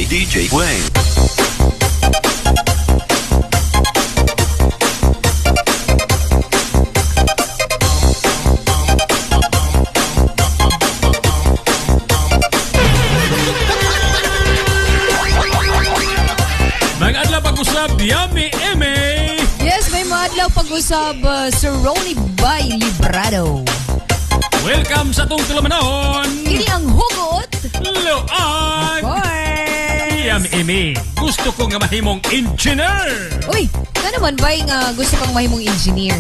DJ Wang. Mag-adlaw pag-usab, Yhummy, Emmie. Yes, may maadlaw pag-usab sa Ronie by Librado. Welcome sa itong tulamanahon. Kini ang Hugot. Luag. Boy. Yhummy, Emmie. Gusto ko nga mahimong engineer. Uy, nga naman ba gusto kang mahimong engineer?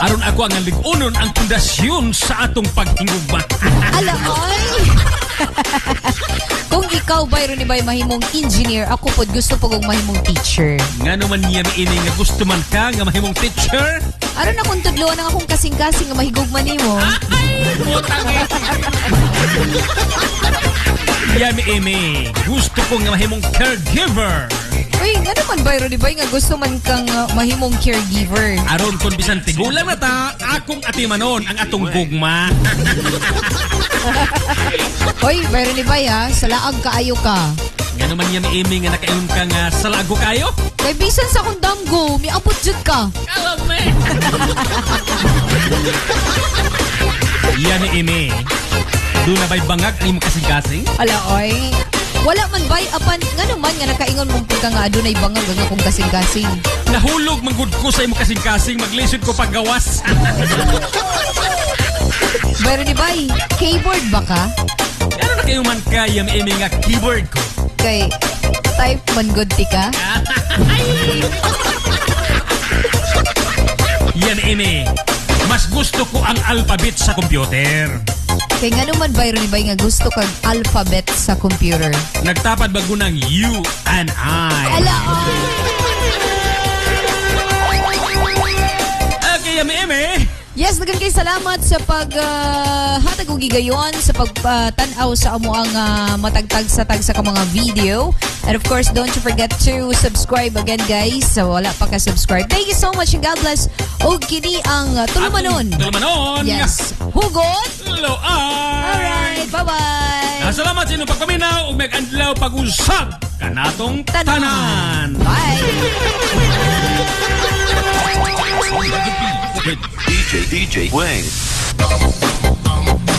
Aron ako ang ligunon ang pundasyon sa atong paghingugma. Ala, ay! Kung ikaw ba ron ba mahimong engineer, ako pod gusto po kong mahimong teacher. Nga naman niya ini nga gusto man ka nga mahimong teacher. Aron akong tudloan ang akong kasing-kasing nga mahigugman nimo. Ay, putang eh. Yhummy, Emmie. Gusto ko nga mahimong caregiver. Uy, nga naman ba ron ba nga gusto man kang mahimong caregiver? Aron kung bisan tigulang na ta, akong atimanon ang atong gugma. Hoy, bayro ni Bay ha, salaag kaayo ka. Nga naman Yhummy, Emmie nga nakaingon ka nga sa lago kayo. Kay bisan sa akong damgo, may abot jud ka. Alam me. Yhummy, Emmie. Doon na ba'y bangag ang imong kasing-kasing? Ala, oy. Wala man bay apan nga naman nga nakaingon mong pagka nga adunay bangag nga akong kasing-kasing. Nahulog manggod ko sa imong kasing-kasing, maglisod ko paggawas. Bayro ni Bay, keyboard ba ka? Ano na kayo man ka, Yhummy, Emmie nga keyboard ko? Kay type man good ti ka? Yhummy, Emmie. Mas gusto ko ang alphabet sa computer. Kay nga naman bayro ni Bay nga gusto kag alphabet sa computer. Nagtapad ba ko ng U and I? Ala, Okay, Yhummy, Emmie. yes, dagan kay salamat sa hatag og gigayon sa pagtanaw sa amo ang matagtag sa ka mga video. And of course, don't you forget to subscribe again, guys. So wala pa ka subscribe. Thank you so much and God bless. Og kini ang tulumanon. Tulumanon. Yes. Hugot. Luag. Alright, bye-bye. Salamat sa inyong pagpaminaw ug may adlaw pag-usab kanatong tanan. Bye. DJ Wang.